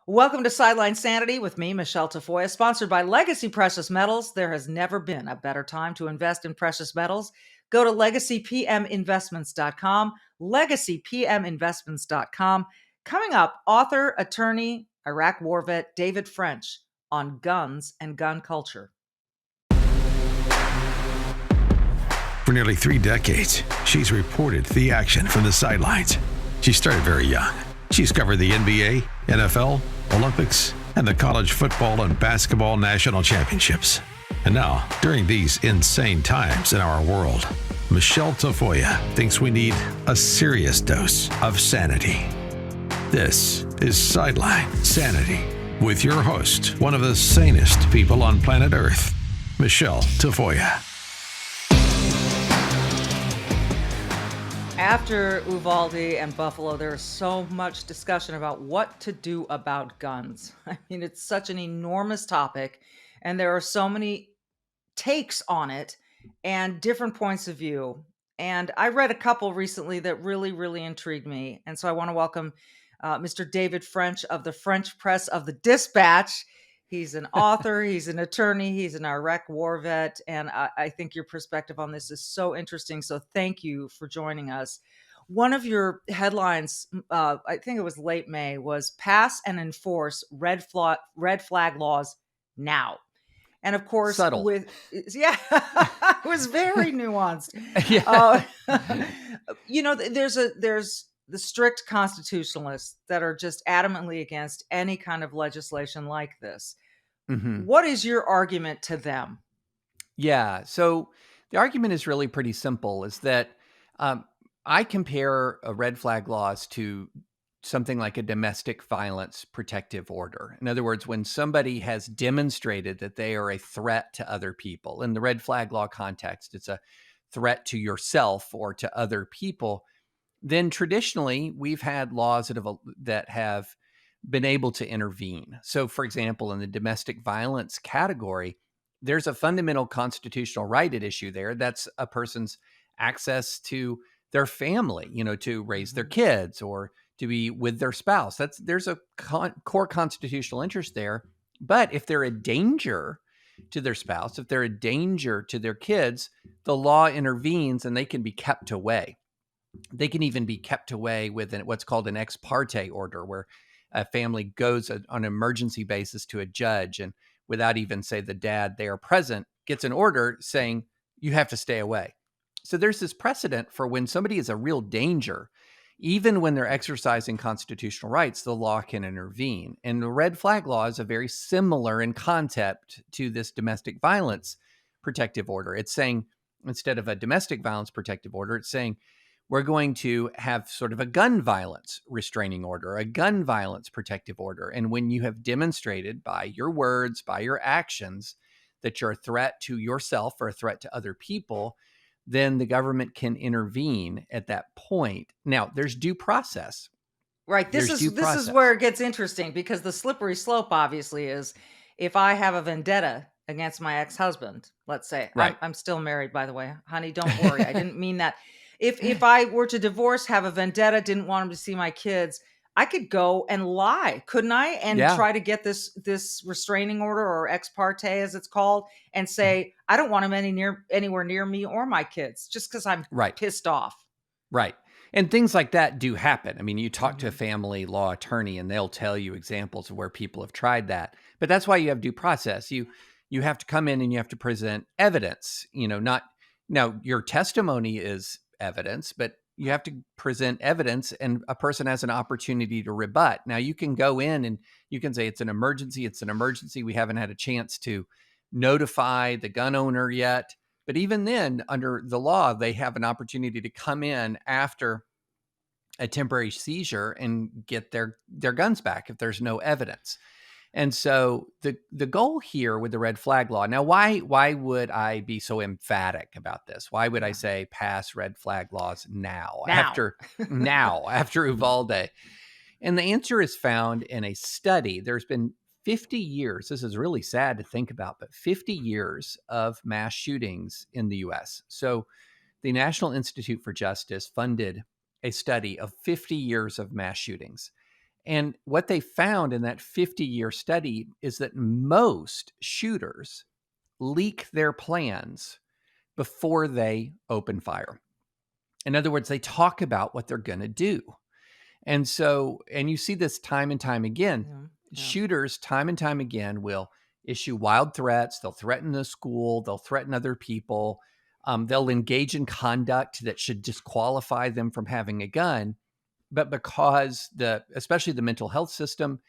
Welcome to Sideline Sanity with me, Michelle Tafoya, sponsored by Legacy Precious Metals. There has never been a better time to invest in precious metals. Go to legacypminvestments.com, legacypminvestments.com. Coming up, author, attorney, Iraq war vet David French on guns and gun culture. For nearly 3 decades, she's reported the action from the sidelines. She started very young. She's covered the NBA, NFL, Olympics, and the college football and basketball national championships. And now, during these insane times in our world, Michelle Tafoya thinks we need a serious dose of sanity. This is Sideline Sanity with your host, one of the sanest people on planet Earth, Michelle Tafoya. After Uvalde and Buffalo, there is so much discussion about what to do about guns. I mean, it's such an enormous topic, and there are so many takes on it and different points of view. And I read a couple recently that really intrigued me. And so I want to welcome Mr. David French of the French Press of the Dispatch. He's an author, he's an attorney, he's an Iraq war vet, and I think your perspective on this is so interesting. So thank you for joining us. One of your headlines, I think it was late May, was "Pass and Enforce red flag laws now." And of course, Subtle. it was very nuanced. Yeah. There's the strict constitutionalists that are just adamantly against any kind of legislation like this. Mm-hmm. What is your argument to them? Yeah. So the argument is really pretty simple, is that I compare red flag laws to something like a domestic violence protective order. In other words, when somebody has demonstrated that they are a threat to other people, in the red flag law context, it's a threat to yourself or to other people, then traditionally we've had laws that have been able to intervene. So, for example, in the domestic violence category, there's a fundamental constitutional right at issue there. That's a person's access to their family, to raise their kids or to be with their spouse. There's a core constitutional interest there. But if they're a danger to their spouse, if they're a danger to their kids, the law intervenes and they can be kept away. They can even be kept away with what's called an ex parte order, where a family goes on an emergency basis to a judge and without even, say, the dad there present, gets an order saying you have to stay away. So there's this precedent for when somebody is a real danger, even when they're exercising constitutional rights, the law can intervene. And the red flag law is a very similar in concept to this domestic violence protective order. It's saying, instead of a domestic violence protective order, it's saying, we're going to have sort of a gun violence restraining order, a gun violence protective order. And when you have demonstrated by your words, by your actions, that you're a threat to yourself or a threat to other people, then the government can intervene at that point. Now, there's due process. Right. This is where it gets interesting, because the slippery slope obviously is, if I have a vendetta against my ex-husband, let's say, right. I'm still married, by the way, honey, don't worry. I didn't mean that. If I were to divorce, have a vendetta, didn't want him to see my kids, I could go and lie, couldn't I? And try to get this restraining order, or ex parte as it's called, and say, I don't want him anywhere near me or my kids, just because I'm pissed off. Right. And things like that do happen. I mean, you talk to a family law attorney and they'll tell you examples of where people have tried that. But that's why you have due process. You have to come in and you have to present evidence, now your testimony is evidence, but you have to present evidence and a person has an opportunity to rebut. Now you can go in and you can say it's an emergency. We haven't had a chance to notify the gun owner yet. But even then, under the law, they have an opportunity to come in after a temporary seizure and get their guns back if there's no evidence. And so the goal here with the red flag law, now why would I be so emphatic about this? Why would I say pass red flag laws now. after Uvalde? And the answer is found in a study. There's been 50 years, this is really sad to think about, but 50 years of mass shootings in the US. So the National Institute for Justice funded a study of 50 years of mass shootings. And what they found in that 50-year study is that most shooters leak their plans before they open fire. In other words, they talk about what they're going to do. And so, and you see this time and time again. Yeah, yeah. Shooters, time and time again, will issue wild threats. They'll threaten the school. They'll threaten other people. They'll engage in conduct that should disqualify them from having a gun. But because especially the mental health system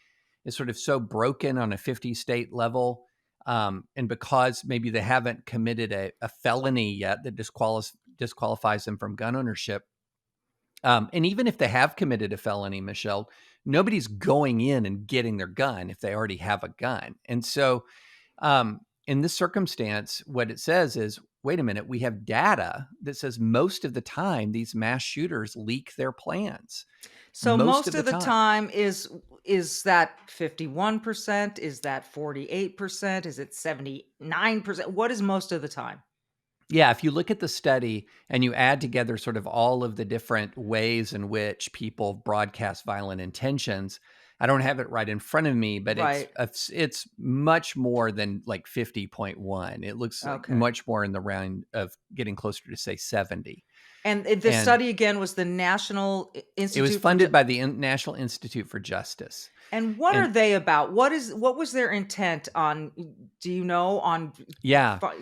is sort of so broken on a 50 state level, and because maybe they haven't committed a felony yet that disqualifies them from gun ownership, and even if they have committed a felony, Michelle, nobody's going in and getting their gun if they already have a gun. And so, in this circumstance, what it says is, wait a minute, we have data that says most of the time these mass shooters leak their plans. So Most most of the of the time. time is that 51%? Is that 48%? Is it 79%? What is most of the time? Yeah, if you look at the study and you add together sort of all of the different ways in which people broadcast violent intentions, I don't have it right in front of me, but Right. it's much more than like 50.1. It looks like Okay. much more in the round of getting closer to say 70. And the And study again was the National it was Institute for funded by the National Institute for Justice. and what are And they about? What was their intent on, do you know, on yeah, fi-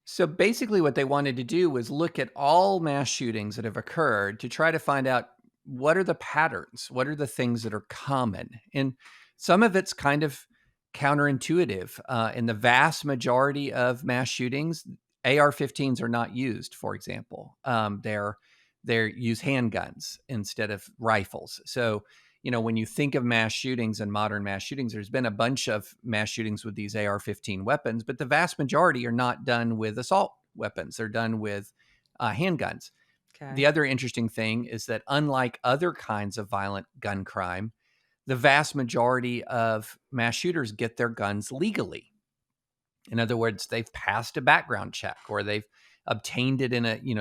so basically, what they wanted to do was look at all mass shootings that have occurred to try to find out what are the patterns, what are the things that are common. And some of it's kind of counterintuitive. In the vast majority of mass shootings, AR-15s are not used, for example. They're use handguns instead of rifles. So, when you think of mass shootings and modern mass shootings, there's been a bunch of mass shootings with these AR-15 weapons, but the vast majority are not done with assault weapons. They're done with handguns. The Okay. other interesting thing is that unlike other kinds of violent gun crime, the vast majority of mass shooters get their guns legally. In other words, they've passed a background check or they've obtained it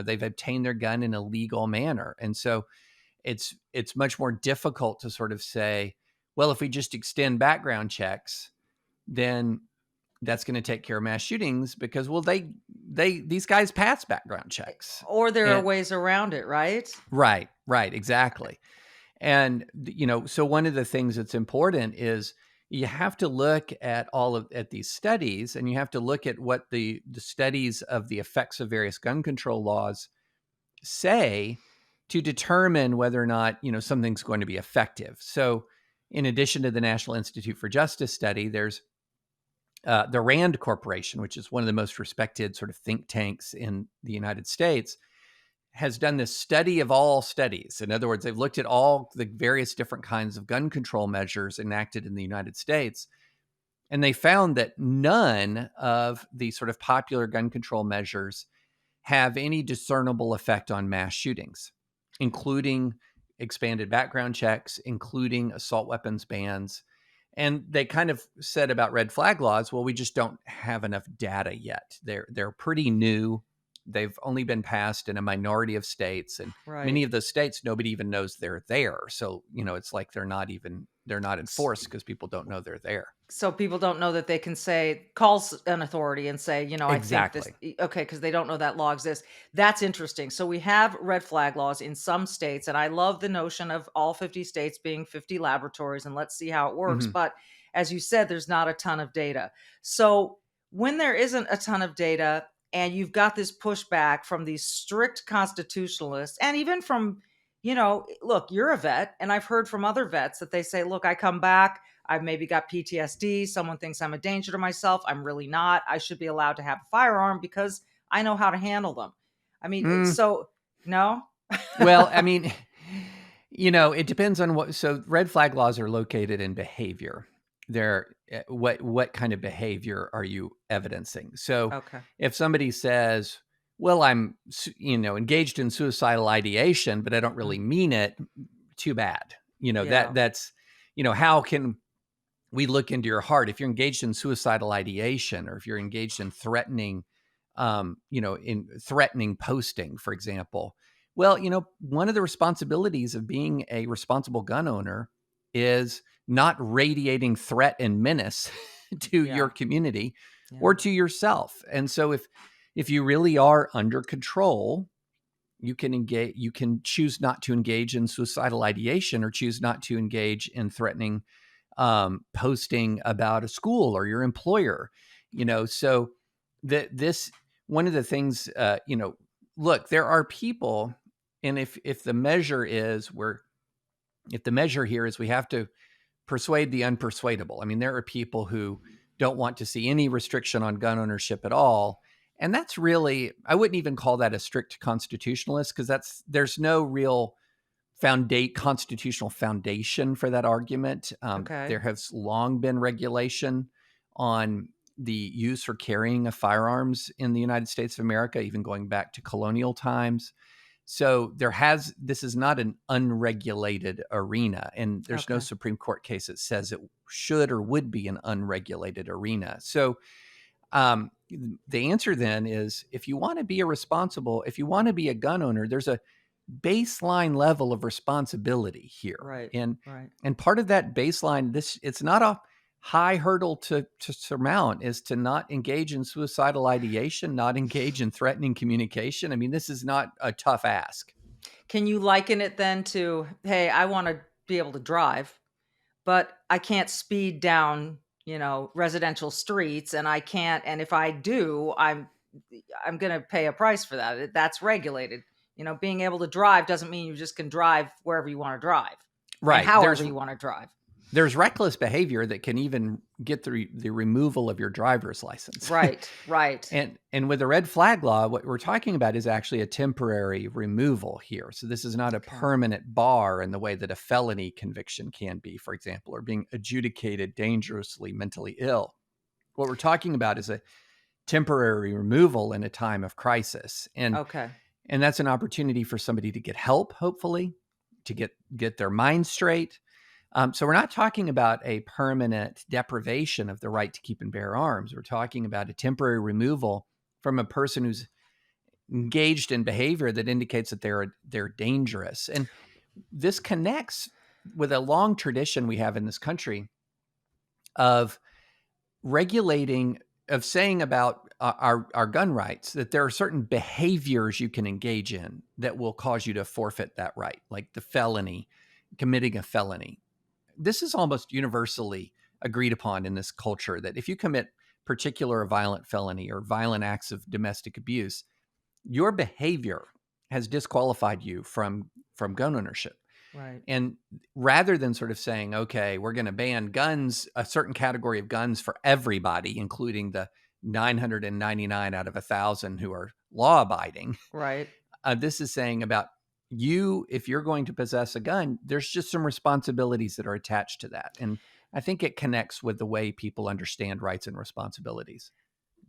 they've obtained their gun in a legal manner. And so it's much more difficult to sort of say, well, if we just extend background checks, then that's going to take care of mass shootings because, well, these guys pass background checks. Or there are And ways around it, right? right, exactly. And so one of the things that's important is you have to look at at these studies, and you have to look at what the studies of the effects of various gun control laws say to determine whether or not something's going to be effective. So in addition to the National Institute for Justice study, there's the Rand Corporation, which is one of the most respected sort of think tanks in the United States, has done this study of all studies. In other words, they've looked at all the various different kinds of gun control measures enacted in the United States, and they found that none of the sort of popular gun control measures have any discernible effect on mass shootings, including expanded background checks, including assault weapons bans. And they kind of said about red flag laws, well, we just don't have enough data yet. They're pretty new. They've only been passed in a minority of states, and Right. many of those states nobody even knows they're there. So, it's like they're not enforced because people don't know they're there. So people don't know that they can say calls an authority and say, I think this, Exactly. okay, because they don't know that law exists. That's interesting. So we have red flag laws in some states, and I love the notion of all 50 states being 50 laboratories, and let's see how it works. Hmm. But as you said, there's not a ton of data. So when there isn't a ton of data, and you've got this pushback from these strict constitutionalists, and even from, look, you're a vet, and I've heard from other vets that they say, look, I come back. I've maybe got PTSD. Someone thinks I'm a danger to myself. I'm really not. I should be allowed to have a firearm because I know how to handle them. I mean, Mm, so no. well, I mean, it depends on what. So red flag laws are located in behavior. They're what kind of behavior are you evidencing? So Okay. if somebody says, "Well, I'm engaged in suicidal ideation, but I don't really Mm, mean it," too bad. yeah. That's how can we look into your heart if you're engaged in suicidal ideation, or if you're engaged in threatening in threatening posting, for example. Well, one of the responsibilities of being a responsible gun owner is not radiating threat and menace to Yeah. your community Yeah. or to yourself. And so if you really are under control, you can choose not to engage in suicidal ideation or choose not to engage in threatening posting about a school or your employer. So that this one of the things, look, there are people, and if the measure here is we have to persuade the unpersuadable. I mean, there are people who don't want to see any restriction on gun ownership at all. And that's really, I wouldn't even call that a strict constitutionalist, because there's no real constitutional foundation for that argument. Okay. There has long been regulation on the use or carrying of firearms in the United States of America, even going back to colonial times. So this is not an unregulated arena, and there's no Okay. Supreme Court case that says it should or would be an unregulated arena. So um, the answer then is, if you want to be a gun owner, there's a baseline level of responsibility here. Right. And Right. and part of that baseline, it's not a high hurdle to surmount, is to not engage in suicidal ideation, not engage in threatening communication. I mean, this is not a tough ask. Can you liken it then to, hey, I want to be able to drive, but I can't speed down, residential streets, and I can't, and if I do, I'm going to pay a price for that. That's regulated. Being able to drive doesn't mean you just can drive wherever you want to drive and Right. however you want to drive. There's reckless behavior that can even get the removal of your driver's license. Right, right. And with the red flag law, what we're talking about is actually a temporary removal here. So this is not a permanent bar in the way that a felony conviction can be, for example, or being adjudicated dangerously mentally ill. What we're talking about is a temporary removal in a time of crisis. And that's an opportunity for somebody to get help, hopefully, to get their mind straight. So we're not talking about a permanent deprivation of the right to keep and bear arms. We're talking about a temporary removal from a person who's engaged in behavior that indicates that they're dangerous. And this connects with a long tradition we have in this country of saying about our gun rights, that there are certain behaviors you can engage in that will cause you to forfeit that right, like committing a felony. This is almost universally agreed upon in this culture, that if you commit particular violent felony or violent acts of domestic abuse, your behavior has disqualified you from gun ownership. Right. And rather than sort of saying, okay, we're going to ban guns, a certain category of guns for everybody, including the 999 out of 1,000 who are law abiding. Right. This is saying about you, if you're going to possess a gun, there's just some responsibilities that are attached to that. And I think it connects with the way people understand rights and responsibilities.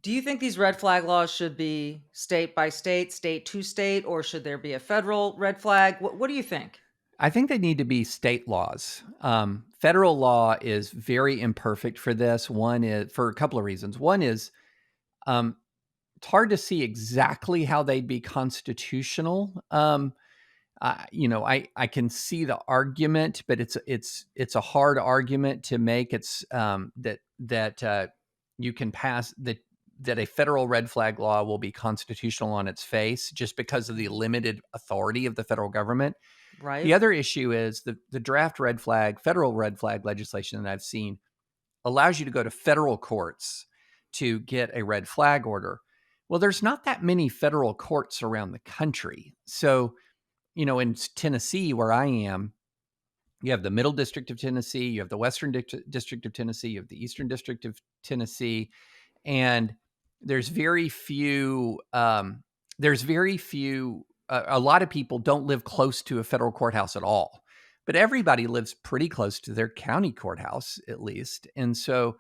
Do you think these red flag laws should be state by state, state to state, or should there be a federal red flag? What do you think? I think they need to be state laws. Federal law is very imperfect for this. One is for a couple of reasons. One is it's hard to see exactly how they'd be constitutional. I can see the argument, but it's a hard argument to make. It's that you can pass that a federal red flag law will be constitutional on its face just because of the limited authority of the federal government. Right. The other issue is the draft federal red flag legislation that I've seen allows you to go to federal courts to get a red flag order. Well, there's not that many federal courts around the country. So, in Tennessee, where I am, you have the Middle District of Tennessee, you have the Western District of Tennessee, you have the Eastern District of Tennessee, and there's very few. A lot of people don't live close to a federal courthouse at all, but everybody lives pretty close to their county courthouse, at least. And so,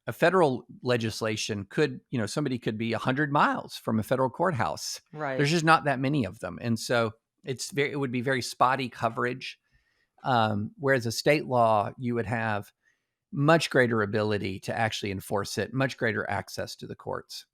a federal legislation somebody could be 100 miles from a federal courthouse. Right. There's just not that many of them. And so it would be very spotty coverage. Whereas a state law, you would have much greater ability to actually enforce it, much greater access to the courts.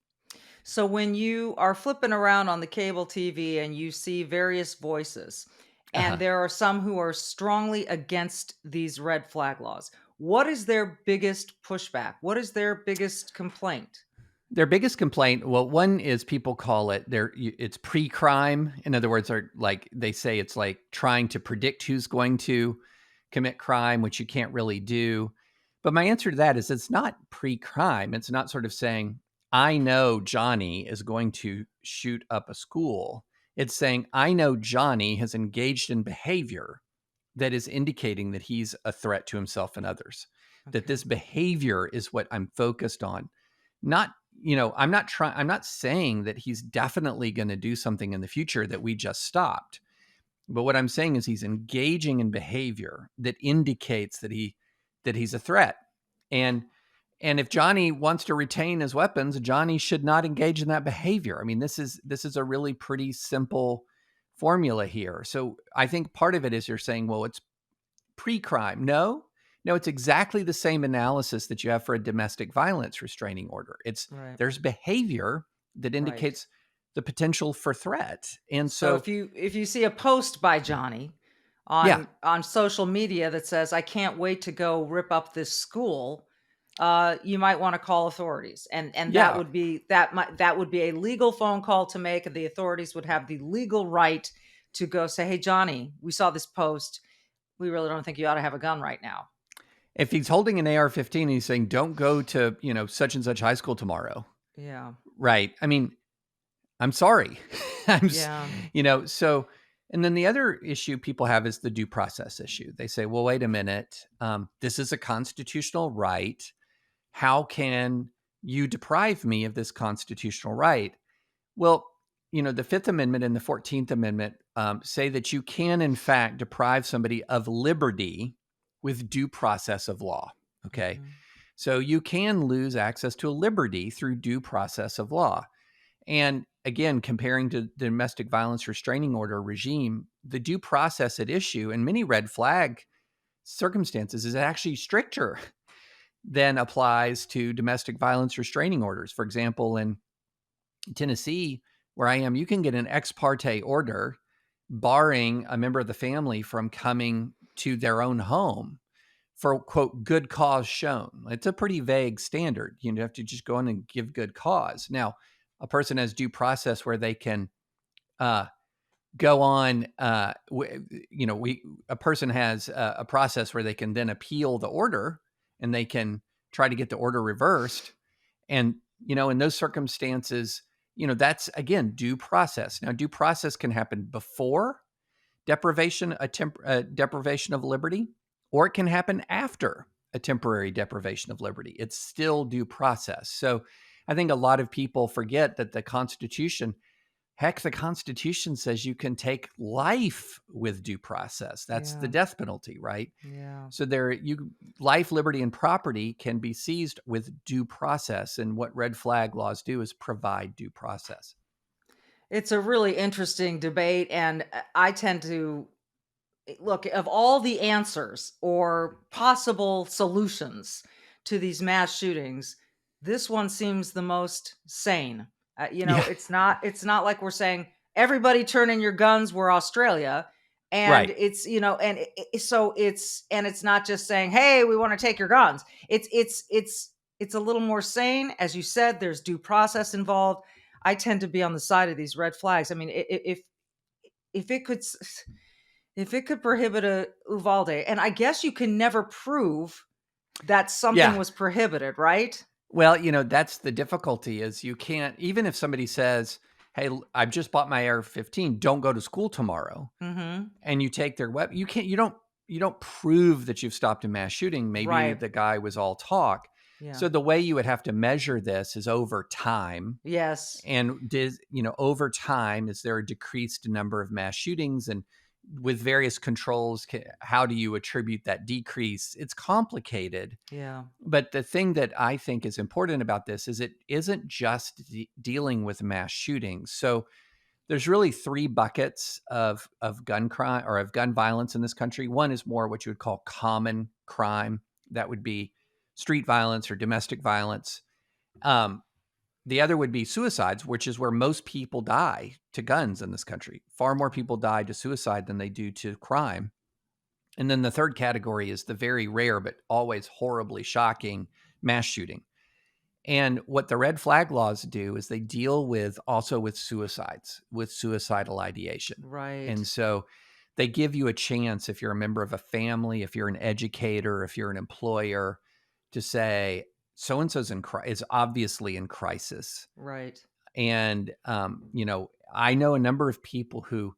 So when you are flipping around on the cable TV and you see various voices, and Uh-huh. there are some who are strongly against these red flag laws. What is their biggest pushback? What is their biggest complaint? Their biggest complaint, well, one is people call it it's pre-crime. In other words, are like they say it's like trying to predict who's going to commit crime, which you can't really do. But my answer to that is it's not pre-crime. It's not sort of saying, I know Johnny is going to shoot up a school. It's saying, I know Johnny has engaged in behavior that is indicating that he's a threat to himself and others. That Okay. this behavior is what I'm focused on. Not, I'm not saying that he's definitely going to do something in the future that we just stopped. But what I'm saying is he's engaging in behavior that indicates that he's a threat. And and if Johnny wants to retain his weapons, Johnny should not engage in that behavior. I mean, this is a really pretty simple formula here. So I think part of it is you're saying, well, it's pre-crime. No, it's exactly the same analysis that you have for a domestic violence restraining order. It's Right. there's behavior that Right. indicates the potential for threat. And So so, if you see a post by Johnny yeah, on social media that says, "I can't wait to go rip up this school," you might want to call authorities, and yeah. that would be a legal phone call to make, and the authorities would have the legal right to go say, "Hey, Johnny, we saw this post. We really don't think you ought to have a gun right now." If he's holding an AR-15 and he's saying, "Don't go to, such and such high school tomorrow." Yeah, Right. I mean, I'm sorry. I'm s- yeah, so and then the other issue people have is the due process issue. They say, "Well, wait a minute. This is a constitutional right. How can you deprive me of this constitutional right?" Well, the Fifth Amendment and the 14th Amendment say that you can, in fact, deprive somebody of liberty with due process of law. Okay. mhm, So you can lose access to a liberty through due process of law. And again, comparing to the domestic violence restraining order regime, the due process at issue in many red flag circumstances is actually stricter than applies to domestic violence restraining orders. For example, in Tennessee, where I am, you can get an ex parte order barring a member of the family from coming to their own home for, quote, good cause shown. It's a pretty vague standard. You have to just go in and give good cause. Now, a person has due process where they can uh, go on. A person has a process where they can then appeal the order and they can try to get the order reversed. And, in those circumstances, that's again due process. Now, due process can happen before deprivation of liberty, or it can happen after a temporary deprivation of liberty. It's still due process. So I think a lot of people forget that the Constitution says you can take life with due process. That's the yeah, death penalty, right? yeah. So life, liberty, and property can be seized with due process. And what red flag laws do is provide due process. It's a really interesting debate, and I tend to look, of all the answers or possible solutions to these mass shootings, this one seems the most sane. Yeah, It's not like we're saying everybody turn in your guns, we're Australia. And right. it's not just saying, "Hey, we want to take your guns." It's a little more sane. As you said, there's due process involved. I tend to be on the side of these red flags. I mean, if it could if it could prohibit a Uvalde, and I guess you can never prove that something Yeah. was prohibited, right? Well, that's the difficulty is you can't, even if somebody says, "Hey, I've just bought my AR-15, don't go to school tomorrow," Mhm. and you take their weapon, you don't prove that you've stopped a mass shooting. Maybe Right. the guy was all talk. Yeah. So the way you would have to measure this is over time. Yes. And over time, is there a decreased number of mass shootings? And with various controls, how do you attribute that decrease? It's complicated. Yeah. But the thing that I think is important about this is it isn't just dealing with mass shootings. So there's really three buckets of gun crime or of gun violence in this country. One is more what you would call common crime. That would be street violence or domestic violence. Um, The other would be suicides, which is where most people die to guns in this country. Far more people die to suicide than they do to crime. And then the third category is the very rare but always horribly shocking mass shooting. And what the red flag laws do is they deal with also with suicides, with suicidal ideation. Right. And so they give you a chance, if you're a member of a family, if you're an educator, if you're an employer, to say so and so's is obviously in crisis. Right. And I know a number of people who,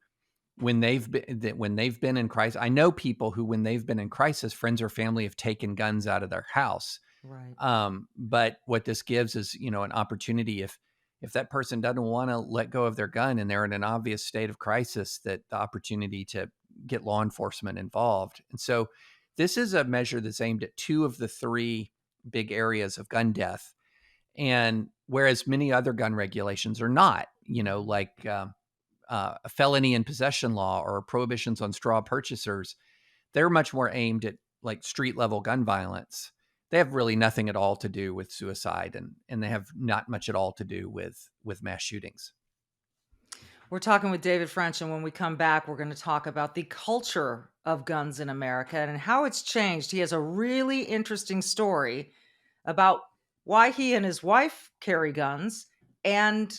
when they've been in crisis, I know people who, when they've been in crisis, friends or family have taken guns out of their house. Right. But what this gives is, an opportunity, if that person doesn't want to let go of their gun and they're in an obvious state of crisis, that the opportunity to get law enforcement involved. And so this is a measure that's aimed at two of the three big areas of gun death. And whereas many other gun regulations are not, like a felony in possession law or prohibitions on straw purchasers, they're much more aimed at like street level gun violence. They have really nothing at all to do with suicide, and they have not much at all to do with mass shootings. We're talking with David French, and when we come back, we're going to talk about the culture of guns in America and how it's changed. He has a really interesting story about why he and his wife carry guns and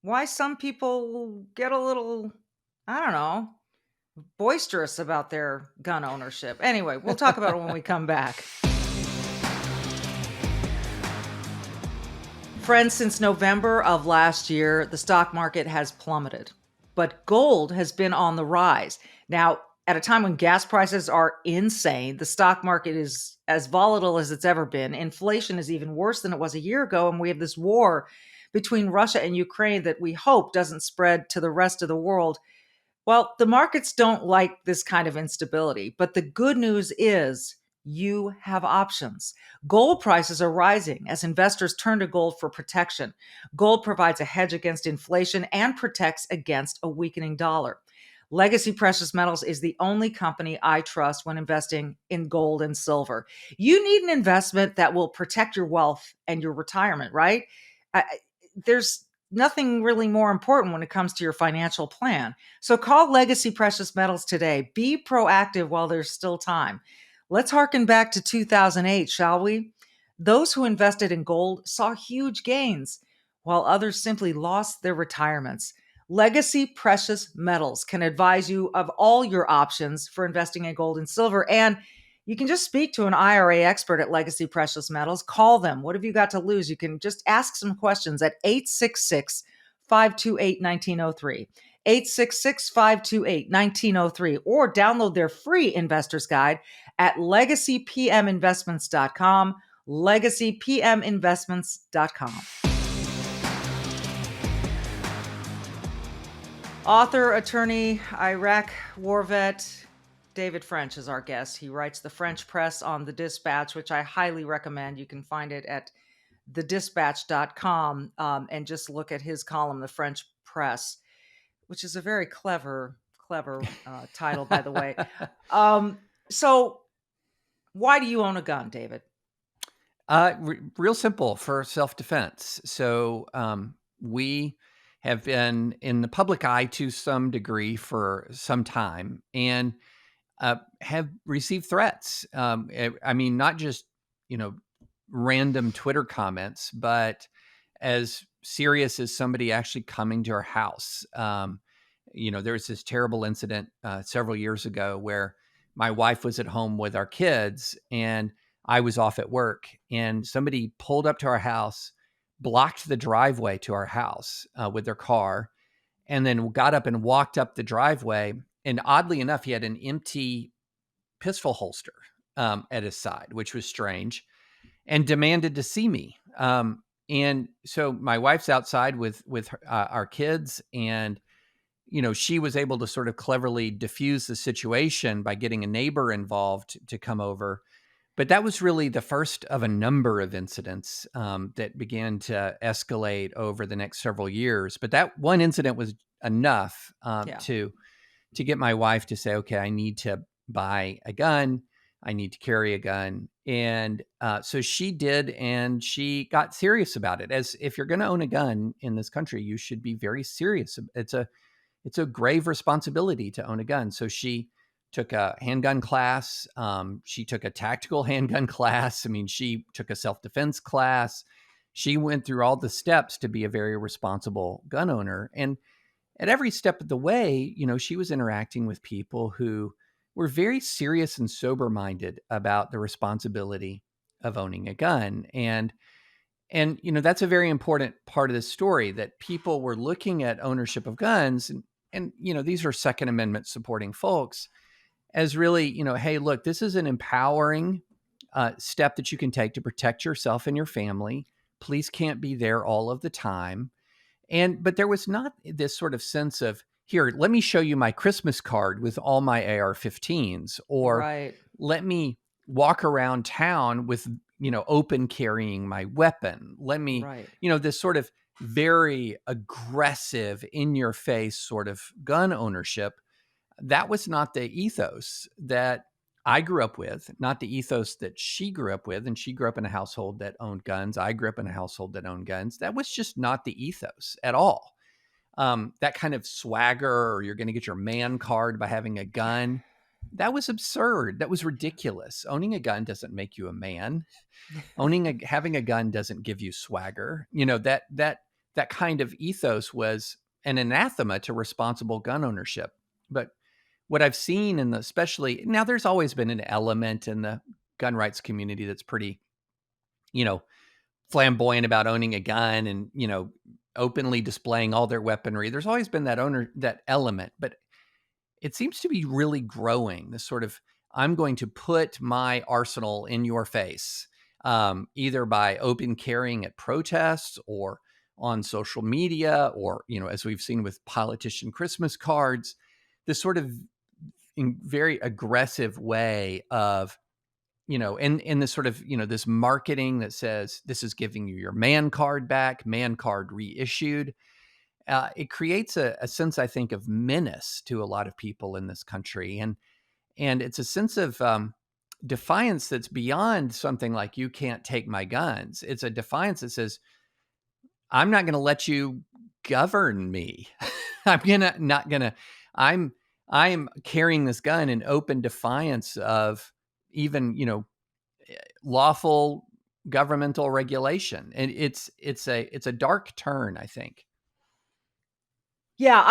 why some people get a little, I don't know, boisterous about their gun ownership. Anyway, we'll talk about it when we come back. Friends, since November of last year, the stock market has plummeted, but gold has been on the rise. Now, at a time when gas prices are insane, the stock market is as volatile as it's ever been. Inflation is even worse than it was a year ago, and we have this war between Russia and Ukraine that we hope doesn't spread to the rest of the world. Well, the markets don't like this kind of instability, but the good news is you have options. Gold prices are rising as investors turn to gold for protection. Gold provides a hedge against inflation and protects against a weakening dollar. Legacy Precious Metals is the only company I trust when investing in gold and silver. You need an investment that will protect your wealth and your retirement, right? There's nothing really more important when it comes to your financial plan. So call Legacy Precious Metals today. Be proactive while there's still time. Let's harken back to 2008, shall we? Those who invested in gold saw huge gains, while others simply lost their retirements. Legacy Precious Metals can advise you of all your options for investing in gold and silver. And you can just speak to an IRA expert at Legacy Precious Metals. Call them. What have you got to lose? You can just ask some questions at 866 528 1903. 866 528 1903, or download their free investor's guide at legacypminvestments.com. Legacypminvestments.com. Author, attorney, Iraq war vet, David French is our guest. He writes the French Press on The Dispatch, which I highly recommend. You can find it at thedispatch.com and just look at his column, The French Press, which is a very clever title, by the way. So why do you own a gun, David? Real simple, for self-defense. So we have been in the public eye to some degree for some time, and have received threats. I mean, not just, random Twitter comments, but as serious as somebody actually coming to our house. There was this terrible incident several years ago where my wife was at home with our kids and I was off at work, and somebody pulled up to our house, blocked the driveway to our house with their car, and then got up and walked up the driveway. And oddly enough, he had an empty pistol holster at his side, which was strange, and demanded to see me. And so my wife's outside with our kids, and she was able to sort of cleverly diffuse the situation by getting a neighbor involved to come over. But that was really the first of a number of incidents that began to escalate over the next several years. But that one incident was enough to get my wife to say, okay, I need to buy a gun. I need to carry a gun. And so she did, and she got serious about it. As if you're going to own a gun in this country, you should be very serious. It's a grave responsibility to own a gun. So she took a handgun class. She took a tactical handgun class. I mean, she took a self-defense class. She went through all the steps to be a very responsible gun owner. And at every step of the way, she was interacting with people who were very serious and sober-minded about the responsibility of owning a gun. And that's a very important part of the story, that people were looking at ownership of guns, and these are Second Amendment supporting folks, as really, hey, look, this is an empowering step that you can take to protect yourself and your family. Police can't be there all of the time. But there was not this sort of sense of, here, let me show you my Christmas card with all my AR-15s, or Right. let me walk around town with, open carrying my weapon. Let me, Right. this sort of very aggressive, in your face sort of gun ownership. That was not the ethos that I grew up with, not the ethos that she grew up with. And she grew up in a household that owned guns. I grew up in a household that owned guns. That was just not the ethos at all. That kind of swagger, or you're going to get your man card by having a gun, that was absurd. That was ridiculous. Owning a gun doesn't make you a man. Having a gun doesn't give you swagger. That kind of ethos was an anathema to responsible gun ownership. But what I've seen especially now, there's always been an element in the gun rights community that's pretty, flamboyant about owning a gun and, openly displaying all their weaponry. There's always been that element, but it seems to be really growing, this sort of, I'm going to put my arsenal in your face, either by open carrying at protests or on social media, or, as we've seen with politician Christmas cards, this sort of very aggressive way of, in this sort of, this marketing that says this is giving you your man card back, man card reissued. It creates a sense, I think, of menace to a lot of people in this country. And it's a sense of defiance that's beyond something like, you can't take my guns. It's a defiance that says, I'm not going to let you govern me. I'm carrying this gun in open defiance of even, lawful governmental regulation. And it's a dark turn, I think. Yeah,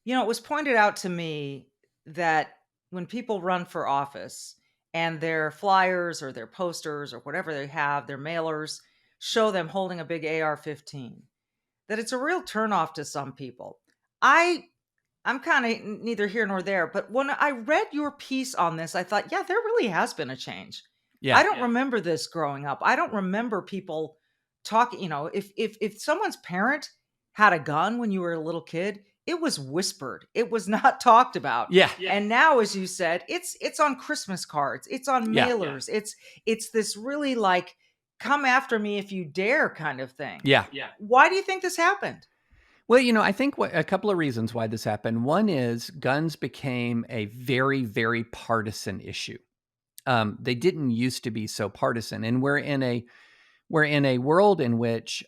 it was pointed out to me that when people run for office and their flyers or their posters or whatever they have, their mailers show them holding a big AR-15, that it's a real turnoff to some people. I'm kind of neither here nor there, but when I read your piece on this, I thought, yeah, there really has been a change. Yeah. I don't remember this growing up. I don't remember people talking, if someone's parent had a gun when you were a little kid, it was whispered. It was not talked about. Yeah. And now, as you said, it's on Christmas cards, it's on Yeah. mailers. It's this really like, come after me if you dare kind of thing. Yeah. Why do you think this happened? Well, I think a couple of reasons why this happened. One is guns became a very, very partisan issue. They didn't used to be so partisan, and we're in a world in which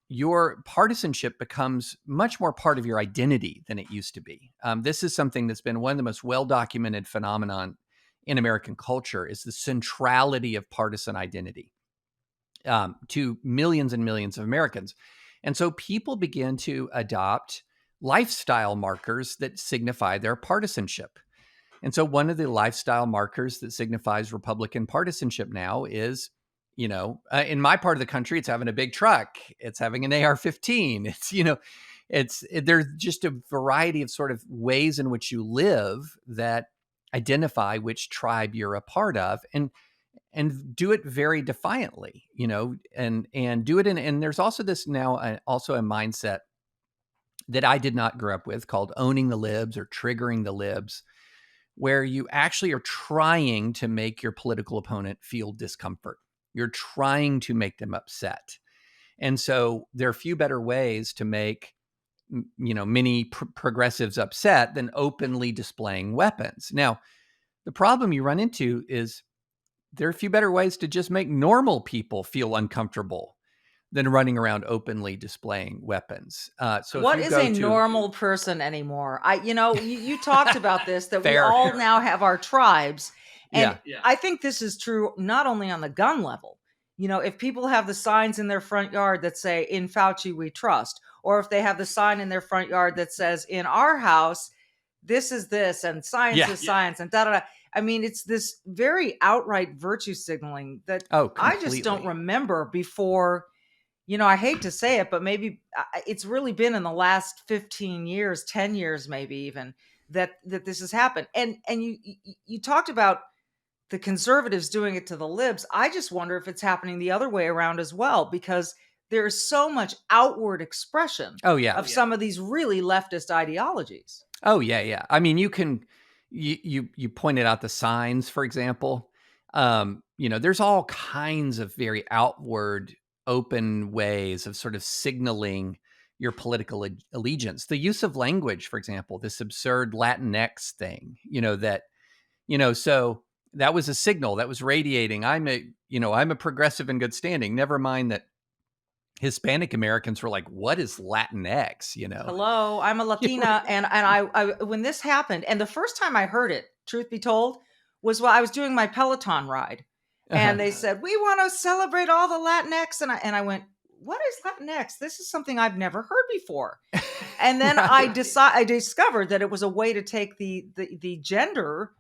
your partisanship becomes much more part of your identity than it used to be. This is something that's been one of the most well-documented phenomenon in American culture, is the centrality of partisan identity to millions and millions of Americans. And so people begin to adopt lifestyle markers that signify their partisanship. And so one of the lifestyle markers that signifies Republican partisanship now is, in my part of the country, it's having a big truck, it's having an AR-15, there's just a variety of sort of ways in which you live that identify which tribe you're a part of, and do it very defiantly, and do it and there's also this now also a mindset that I did not grow up with, called owning the libs or triggering the libs, where you actually are trying to make your political opponent feel discomfort. You're trying to make them upset. And so there are few better ways to make, many progressives upset than openly displaying weapons. Now, The problem you run into is there are a few better ways to just make normal people feel uncomfortable than running around openly displaying weapons. So if What you is go a to normal person anymore? You talked about this, that we fair, all now have our tribes. And yeah, I think this is true not only on the gun level. If people have the signs in their front yard that say, "In Fauci we trust," or if they have the sign in their front yard that says, "In our house, this is this, and science yeah, is science," and da da da. I mean, it's this very outright virtue signaling that oh, I just don't completely. remember before. I hate to say it, but maybe it's really been in the last 15 years, 10 years, maybe even that this has happened. And you talked about the conservatives doing it to the libs. I just wonder if it's happening the other way around as well, because there is so much outward expression Oh yeah, of some of these really leftist ideologies. oh yeah, yeah. I mean, you pointed out the signs, for example. There's all kinds of very outward, open ways of sort of signaling your political allegiance. The use of language, for example, this absurd Latinx thing. So that was a signal that was radiating. I'm a progressive in good standing. Never mind that Hispanic Americans were like, "What is Latinx?" Hello, I'm a Latina, and I when this happened, and the first time I heard it, truth be told, was while I was doing my Peloton ride, Uh-huh. and they said, "We want to celebrate all the Latinx," and I went, "What is Latinx? This is something I've never heard before." And then Right. I discovered that it was a way to take the gender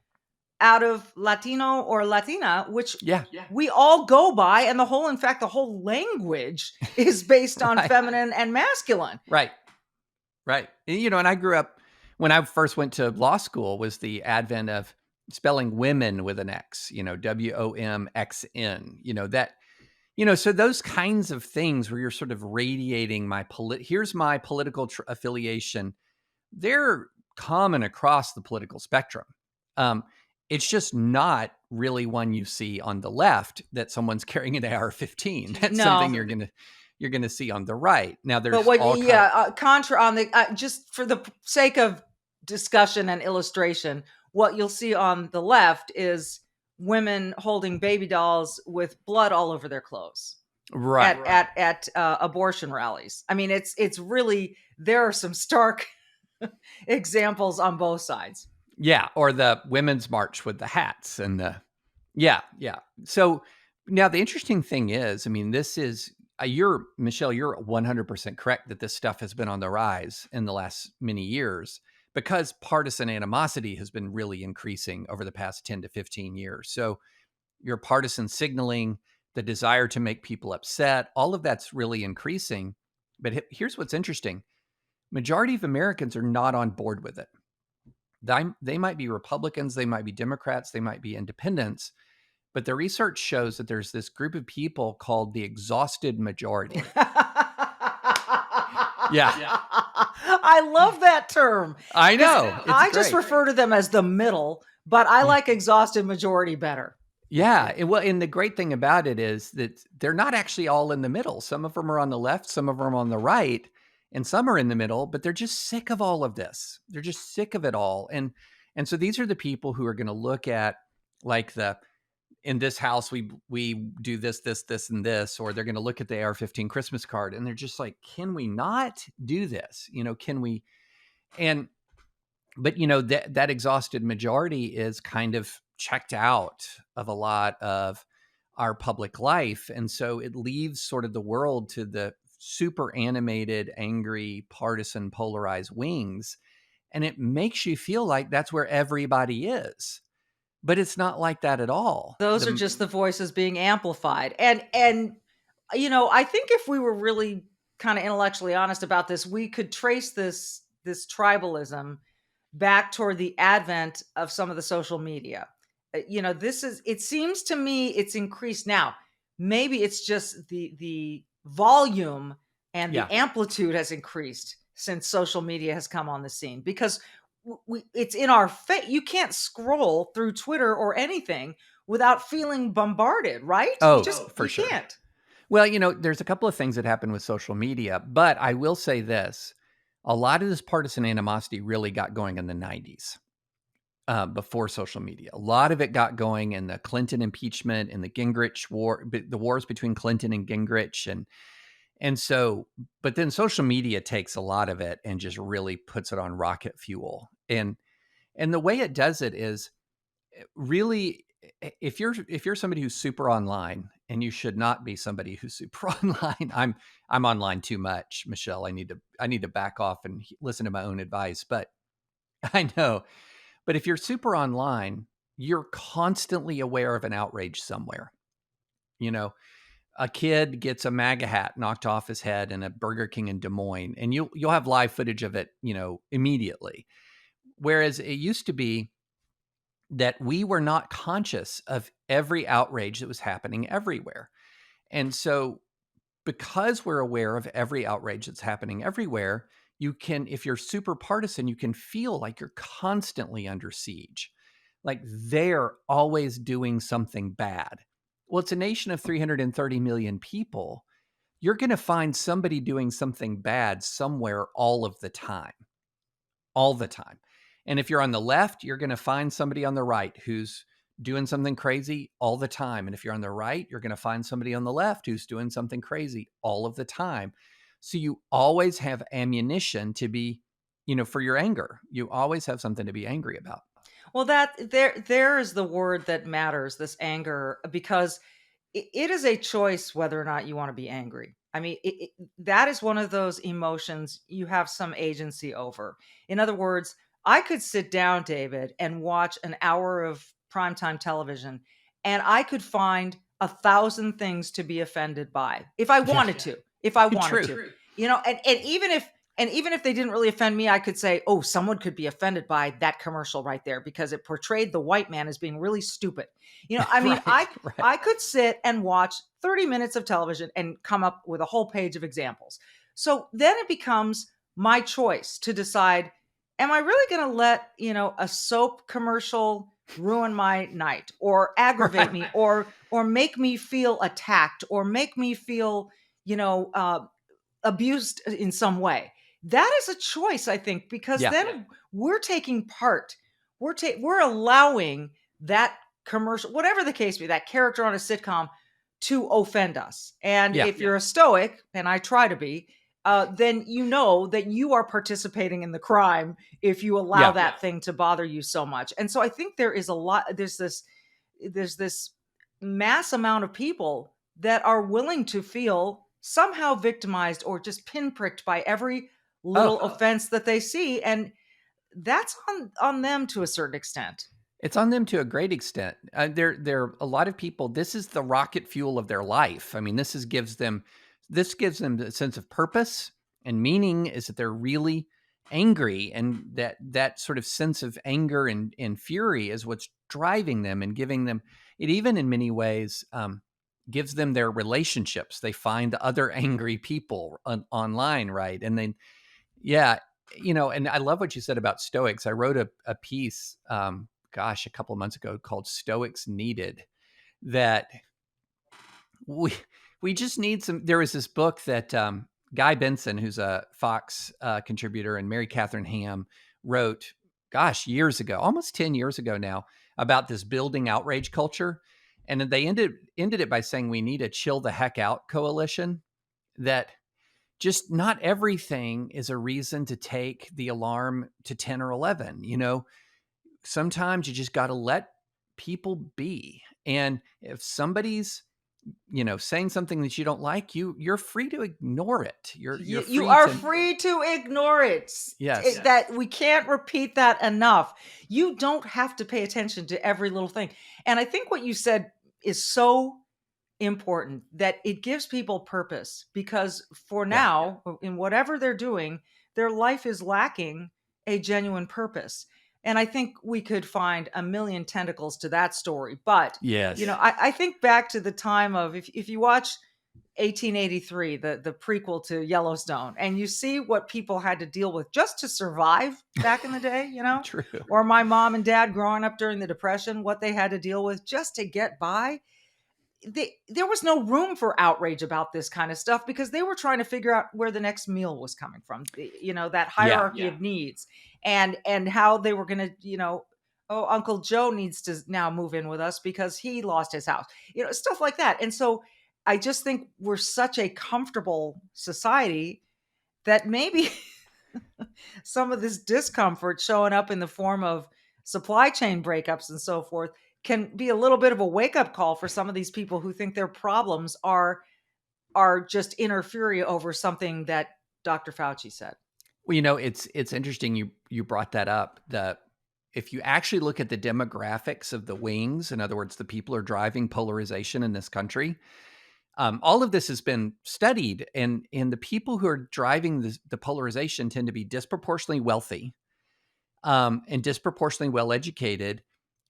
out of Latino or Latina, which Yeah. we all go by, and in fact, the whole language is based on Right. feminine and masculine. Right. Right. And I grew up when I first went to law school was the advent of spelling women with an X, WOMXN, so those kinds of things where you're sort of radiating here's my political affiliation. They're common across the political spectrum. It's just not really one you see on the left that someone's carrying an AR-15. That's something No, you're gonna see on the right. Now but there's all contra on the just for the sake of discussion and illustration, what you'll see on the left is women holding baby dolls with blood all over their clothes right. at abortion rallies. I mean, it's really, there are some stark examples on both sides. Yeah, or the women's march with the hats and yeah, yeah. So now the interesting thing is, I mean, this is Michelle, you're 100% correct that this stuff has been on the rise in the last many years because partisan animosity has been really increasing over the past 10 to 15 years. So your partisan signaling, the desire to make people upset, all of that's really increasing. But here's what's interesting. Majority of Americans are not on board with it. They might be Republicans, they might be Democrats, they might be independents, but the research shows that there's this group of people called the exhausted majority. Yeah. I love that term. I know. I just refer to them as the middle, but I like exhausted majority better. Yeah. And the great thing about it is that they're not actually all in the middle. Some of them are on the left, some of them are on the right, and some are in the middle, but they're just sick of all of this. They're just sick of it all. And so these are the people who are going to look at like in this house, we do this, and this, or they're going to look at the AR-15 Christmas card and they're just like, can we not do this? Can we? But that exhausted majority is kind of checked out of a lot of our public life. And so it leaves sort of the world to the super animated, angry, partisan, polarized wings. And it makes you feel like that's where everybody is. But it's not like that at all. Those are just the voices being amplified. And I think if we were really kind of intellectually honest about this, we could trace this tribalism back toward the advent of some of the social media. It seems to me it's increased now. Maybe it's just the volume and the amplitude has increased since social media has come on the scene, because it's in our face. You can't scroll through Twitter or anything without feeling bombarded, right? For sure. Can't. Well, there's a couple of things that happen with social media, but I will say this. A lot of this partisan animosity really got going in the 90s. before social media. A lot of it got going in the Clinton impeachment and the Gingrich war, the wars between Clinton and Gingrich, and so, but then social media takes a lot of it and just really puts it on rocket fuel. And the way it does it is really, if you're somebody who's super online, and you should not be somebody who's super online. I'm online too much, Michelle. I need to back off and listen to my own advice. But I know, but if you're super online, you're constantly aware of an outrage somewhere. You know, a kid gets a MAGA hat knocked off his head in a Burger King in Des Moines, and you'll have live footage of it, immediately. Whereas it used to be that we were not conscious of every outrage that was happening everywhere. And so, because we're aware of every outrage that's happening everywhere, you can, if you're super partisan, you can feel like you're constantly under siege. Like they're always doing something bad. Well, it's a nation of 330 million people. You're going to find somebody doing something bad somewhere all of the time, all the time. And if you're on the left, you're going to find somebody on the right who's doing something crazy all the time. And if you're on the right, you're going to find somebody on the left who's doing something crazy all of the time. So you always have ammunition to be, for your anger. You always have something to be angry about. Well, there is the word that matters, this anger, because it is a choice whether or not you want to be angry. I mean, that is one of those emotions you have some agency over. In other words, I could sit down, David, and watch an hour of primetime television, and I could find 1,000 things to be offended by if I wanted to. If I wanted True. to, and even if they didn't really offend me, I could say, oh, someone could be offended by that commercial right there because it portrayed the white man as being really stupid. I mean, Right. I could sit and watch 30 minutes of television and come up with a whole page of examples. So then it becomes my choice to decide, am I really going to let, a soap commercial ruin my night or aggravate me or make me feel attacked or make me feel, abused in some way? That is a choice, I think, because Yeah. then we're taking part. We're allowing that commercial, whatever the case be, that character on a sitcom to offend us. And Yeah. if you're a stoic, and I try to be, then you know that you are participating in the crime if you allow that thing to bother you so much. And so I think there's this mass amount of people that are willing to feel somehow victimized or just pinpricked by every little offense that they see. And that's on them to a certain extent. It's on them to a great extent. There a lot of people. This is the rocket fuel of their life. I mean, this gives them a sense of purpose and meaning. Is that they're really angry, and that sort of sense of anger and fury is what's driving them and giving them. It even in many ways gives them their relationships. They find other angry people online, right? And then, yeah, and I love what you said about Stoics. I wrote a piece. A couple of months ago called Stoics Needed, that we just need some. There was this book that Guy Benson, who's a Fox contributor, and Mary Catherine Ham wrote, years ago, almost 10 years ago now, about this building outrage culture. And then they ended it by saying we need a chill the heck out coalition, that just not everything is a reason to take the alarm to 10 or 11, sometimes you just got to let people be. And if somebody's, saying something that you don't like, you're free to ignore it. You are free to ignore it. Yes. That we can't repeat that enough. You don't have to pay attention to every little thing. And I think what you said is so important, that it gives people purpose, because for now, in whatever they're doing, their life is lacking a genuine purpose. And I think we could find a million tentacles to that story. But, Yes. I think back to the time of, if you watch 1883, the prequel to Yellowstone, and you see what people had to deal with just to survive back in the day, True. or my mom and dad growing up during the Depression, what they had to deal with just to get by. There was no room for outrage about this kind of stuff, because they were trying to figure out where the next meal was coming from, that hierarchy of needs, and how they were going to, Oh, Uncle Joe needs to now move in with us because he lost his house. Stuff like that. And so I just think we're such a comfortable society that maybe some of this discomfort showing up in the form of supply chain breakups and so forth can be a little bit of a wake up call for some of these people who think their problems are just interfering over something that Dr. Fauci said. Well, it's interesting you brought that up. If you actually look at the demographics of the wings, in other words, the people who are driving polarization in this country, all of this has been studied, and the people who are driving the polarization tend to be disproportionately wealthy, and disproportionately well educated.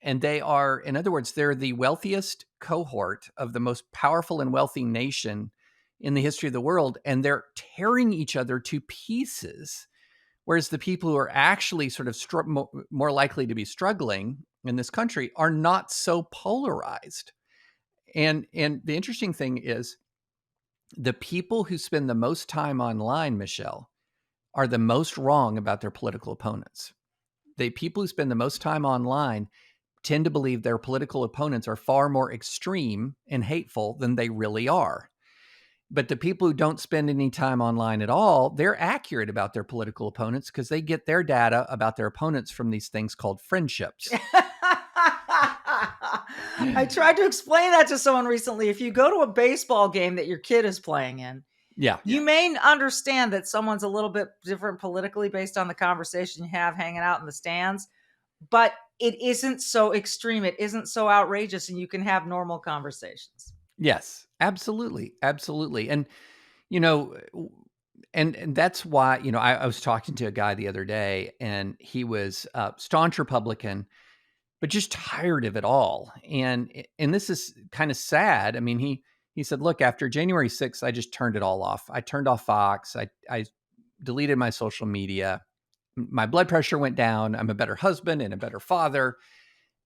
And they are, in other words, they're the wealthiest cohort of the most powerful and wealthy nation in the history of the world, and they're tearing each other to pieces. Whereas the people who are actually sort of more likely to be struggling in this country are not so polarized. And the interesting thing is, the people who spend the most time online, Michelle, are the most wrong about their political opponents. The people who spend the most time online tend to believe their political opponents are far more extreme and hateful than they really are. But the people who don't spend any time online at all, they're accurate about their political opponents because they get their data about their opponents from these things called friendships. I tried to explain that to someone recently. If you go to a baseball game that your kid is playing in, you may understand that someone's a little bit different politically based on the conversation you have hanging out in the stands, but it isn't so extreme. It isn't so outrageous, and you can have normal conversations. Yes, absolutely. Absolutely. And, and that's why, I was talking to a guy the other day, and he was a staunch Republican, but just tired of it all. And this is kind of sad. I mean, he said, look, after January 6th, I just turned it all off. I turned off Fox. I deleted my social media. My blood pressure went down. I'm a better husband and a better father.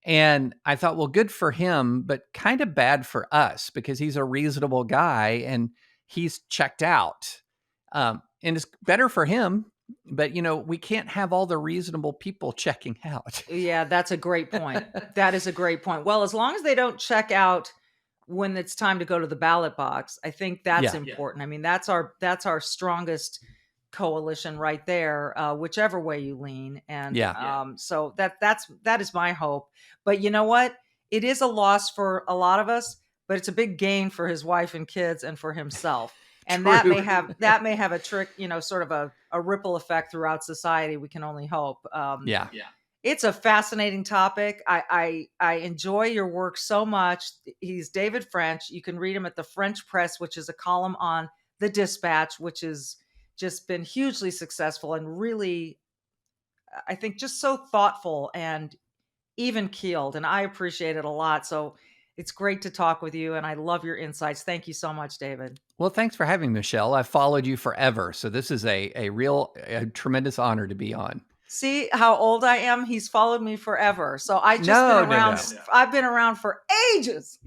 And I thought, well, good for him, but kind of bad for us because he's a reasonable guy and he's checked out. And it's better for him, but we can't have all the reasonable people checking out. Yeah, that's a great point. That is a great point. Well, as long as they don't check out when it's time to go to the ballot box, I think that's important. I mean, that's our strongest coalition right there, whichever way you lean. And so that is my hope. But you know what? It is a loss for a lot of us, but it's a big gain for his wife and kids and for himself. And that may have a trick, sort of a ripple effect throughout society. We can only hope. It's a fascinating topic. I enjoy your work so much. He's David French. You can read him at the French Press, which is a column on the Dispatch, which has just been hugely successful and really, I think, just so thoughtful and even keeled. And I appreciate it a lot. So it's great to talk with you, and I love your insights. Thank you so much, David. Well, thanks for having me, Michelle. I've followed you forever, so this is a tremendous honor to be on. See how old I am? He's followed me forever. So I just been around. No. I've been around for ages.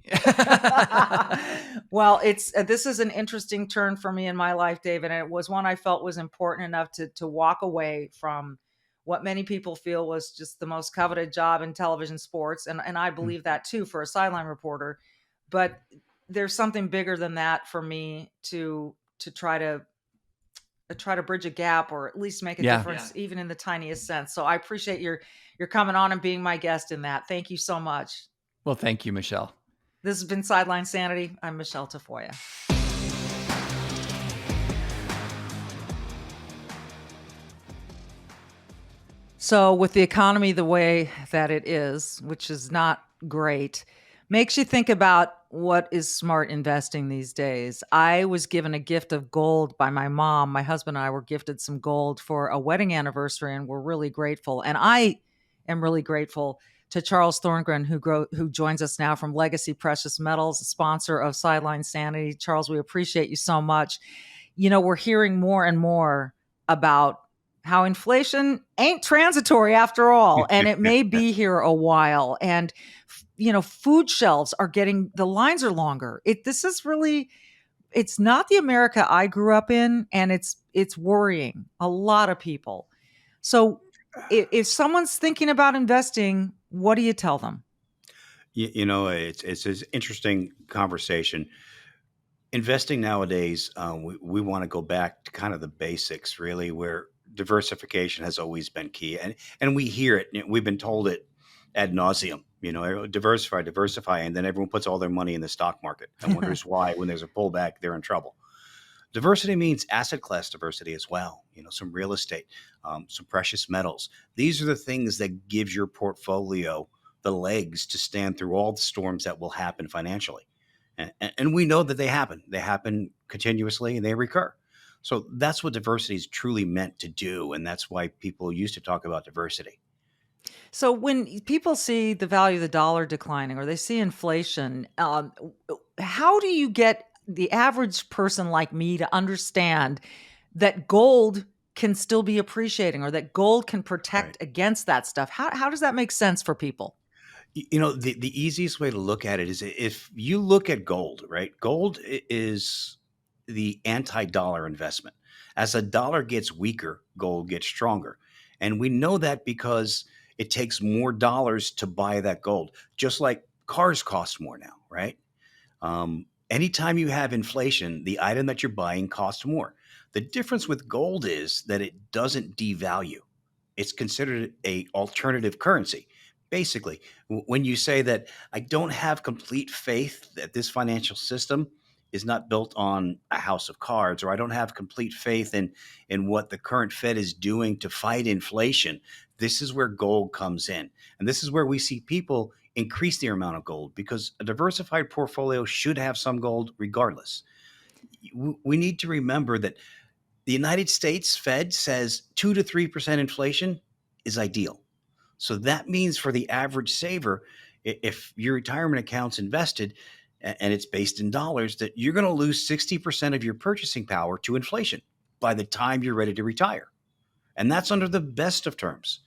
Well, this is an interesting turn for me in my life, David, and it was one I felt was important enough to walk away from what many people feel was just the most coveted job in television sports. And I believe that too for a sideline reporter. But there's something bigger than that for me to try to bridge a gap or at least make a difference, even in the tiniest sense. So I appreciate your coming on and being my guest in that. Thank you so much. Well, thank you, Michelle. This has been Sideline Sanity. I'm Michelle Tafoya. So with the economy the way that it is, which is not great, makes you think about what is smart investing these days. I was given a gift of gold by my mom. My husband and I were gifted some gold for a wedding anniversary, and we're really grateful. And I am really grateful to Charles Thorngren, who joins us now from Legacy Precious Metals, a sponsor of Sideline Sanity. Charles, we appreciate you so much. We're hearing more and more about how inflation ain't transitory after all, and it may be here a while. And, food shelves are the lines are longer. This is really, it's not the America I grew up in, and it's worrying a lot of people. So if someone's thinking about investing, What do you tell them? It's an interesting conversation. Investing nowadays, we want to go back to kind of the basics, really, where diversification has always been key, and we hear it. We've been told it ad nauseum. Diversify, diversify, and then everyone puts all their money in the stock market and wonders why, when there's a pullback, they're in trouble. Diversity means asset class diversity as well. Some real estate, some precious metals. These are the things that give your portfolio the legs to stand through all the storms that will happen financially. And we know that they happen. They happen continuously and they recur. So that's what diversity is truly meant to do. And that's why people used to talk about diversity. So when people see the value of the dollar declining or they see inflation, how do you get the average person like me to understand that gold can still be appreciating or that gold can Right. protect against that stuff? How does that make sense for people? The easiest way to look at it is if you look at gold, right? Gold is the anti-dollar investment. As a dollar gets weaker, gold gets stronger. And we know that because it takes more dollars to buy that gold, just like cars cost more now, right? Anytime you have inflation, the item that you're buying costs more. The difference with gold is that it doesn't devalue. It's considered a alternative currency. Basically, when you say that I don't have complete faith that this financial system is not built on a house of cards, or I don't have complete faith in what the current Fed is doing to fight inflation, this is where gold comes in. And this is where we see people increase their amount of gold because a diversified portfolio should have some gold regardless. We need to remember that the United States Fed says 2 to 3% inflation is ideal. So that means for the average saver, if your retirement account's invested and it's based in dollars, that you're going to lose 60% of your purchasing power to inflation by the time you're ready to retire. And that's under the best of terms.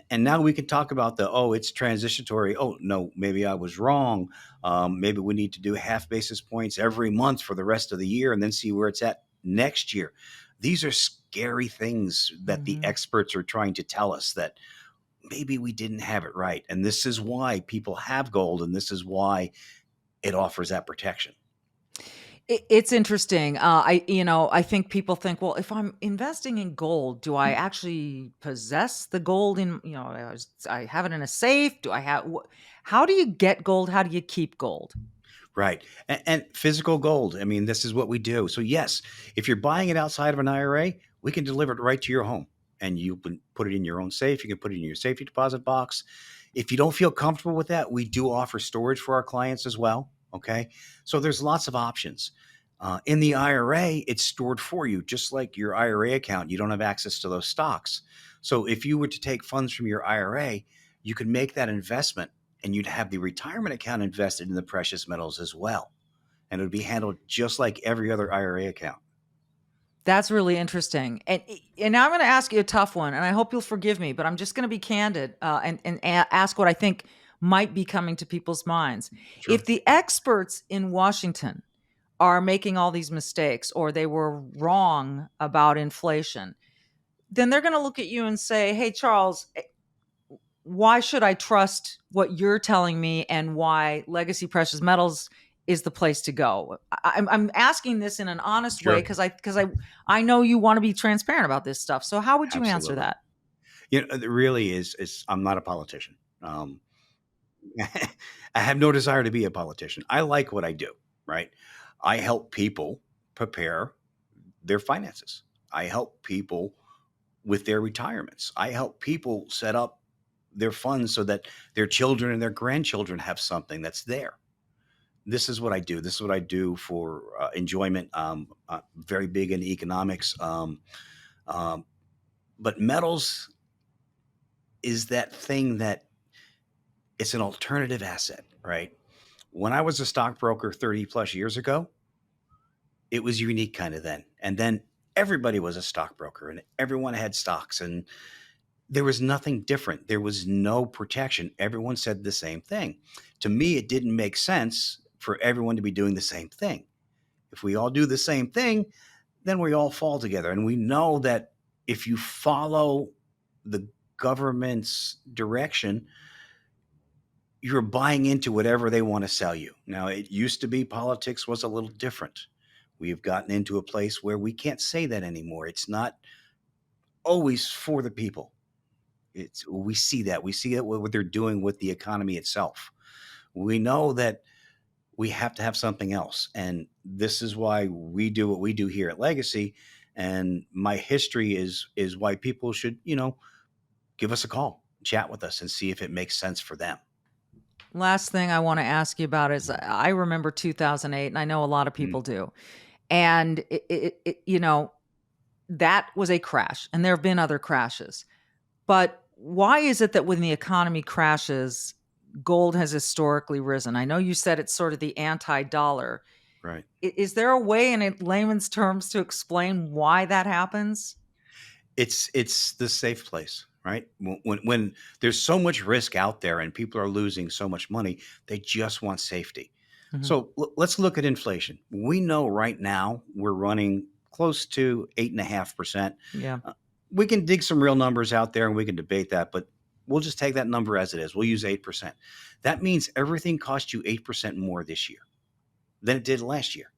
And now we can talk about it's transitory. Oh, no, maybe I was wrong. Maybe we need to do half basis points every month for the rest of the year and then see where it's at next year. These are scary things that the Mhm. experts are trying to tell us that maybe we didn't have it right. And this is why people have gold, and this is why it offers that protection. It's interesting. I think people think, well, if I'm investing in gold, do I actually possess the gold I have it in a safe? Do I have, how do you get gold? How do you keep gold? Right. And physical gold. I mean, this is what we do. So, yes, if you're buying it outside of an IRA, we can deliver it right to your home and you can put it in your own safe. You can put it in your safety deposit box. If you don't feel comfortable with that, we do offer storage for our clients as well. Okay. So, there's lots of options. In the IRA, it's stored for you, just like your IRA account. You don't have access to those stocks. So, if you were to take funds from your IRA, you could make that investment and you'd have the retirement account invested in the precious metals as well. And it would be handled just like every other IRA account. That's really interesting. And now I'm going to ask you a tough one, and I hope you'll forgive me, but I'm just going to be candid ask what I think might be coming to people's minds. If Sure. the experts in Washington are making all these mistakes or they were wrong about inflation, then they're going to look at you and say, "Hey, Charles, why should I trust what you're telling me and why Legacy Precious Metals is the place to go?" I'm asking this in an honest way Sure. because I know you want to be transparent about this stuff. So how would you answer Absolutely. that? It really is I'm not a politician. I have no desire to be a politician. I like what I do, right? I help people prepare their finances. I help people with their retirements. I help people set up their funds so that their children and their grandchildren have something that's there. This is what I do. This is what I do for enjoyment. Very big in economics. Um, but metals is that thing that it's an alternative asset, right? When I was a stockbroker 30 plus years ago, it was unique kind of then. And then everybody was a stockbroker and everyone had stocks and there was nothing different. There was no protection. Everyone said the same thing. To me, it didn't make sense for everyone to be doing the same thing. If we all do the same thing, then we all fall together. And we know that if you follow the government's direction, you're buying into whatever they want to sell you. Now, it used to be politics was a little different. We've gotten into a place where we can't say that anymore. It's not always for the people. It's we see that. We see it what they're doing with the economy itself. We know that we have to have something else. And this is why we do what we do here at Legacy. And my history is why people should, give us a call, chat with us and see if it makes sense for them. Last thing I want to ask you about is I remember 2008, and I know a lot of Mm, people do. And that was a crash, and there have been other crashes. But why is it that when the economy crashes, gold has historically risen? I know you said it's sort of the anti-dollar. right. Is there a way in layman's terms to explain why that happens? It's the safe place, right? When there's so much risk out there and people are losing so much money, they just want safety. Mhm. So let's look at inflation. We know right now we're running close to 8.5%. Yeah. Uh, we can dig some real numbers out there and we can debate that, but we'll just take that number as it is. We'll use 8%. That means everything cost you 8% more this year than it did last year.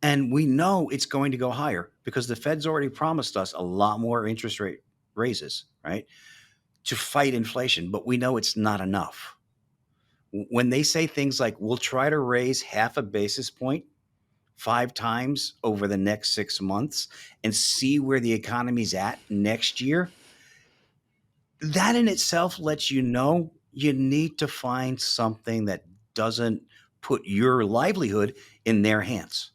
And we know it's going to go higher because the Fed's already promised us a lot more interest rate raises, right, to fight inflation. But we know it's not enough. When they say things like, we'll try to raise half a basis point 5 times over the next 6 months and see where the economy's at next year, that in itself lets you know you need to find something that doesn't put your livelihood in their hands.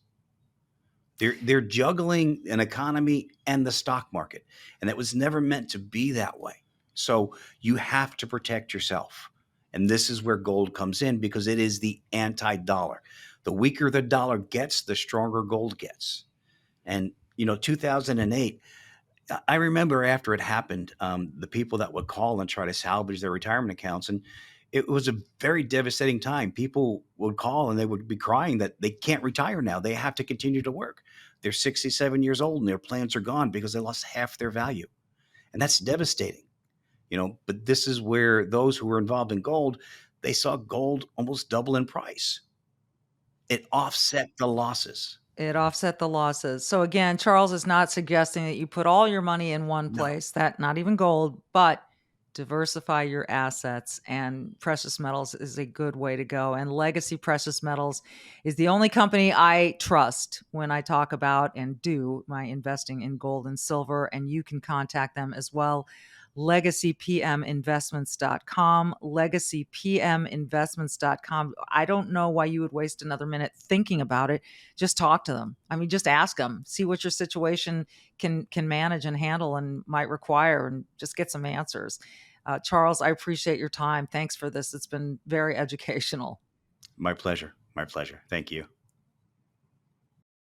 They're juggling an economy and the stock market, and it was never meant to be that way. So you have to protect yourself. And this is where gold comes in because it is the anti-dollar. The weaker the dollar gets, the stronger gold gets. And 2008, I remember after it happened, the people that would call and try to salvage their retirement accounts, and it was a very devastating time. People would call and they would be crying that they can't retire now. They have to continue to work. They're 67 years old and their plans are gone because they lost half their value. And that's devastating, but this is where those who were involved in gold, they saw gold almost double in price. It offset the losses. It offset the losses. So again, Charles is not suggesting that you put all your money in one No, place, that not even gold, but diversify your assets, and precious metals is a good way to go. And Legacy Precious Metals is the only company I trust when I talk about and do my investing in gold and silver, and you can contact them as well. LegacyPMinvestments.com, LegacyPMinvestments.com. I don't know why you would waste another minute thinking about it. Just talk to them. I mean, just ask them, see what your situation can manage and handle and might require, and just get some answers. Charles, I appreciate your time. Thanks for this. It's been very educational. my pleasure. My pleasure. Thank you.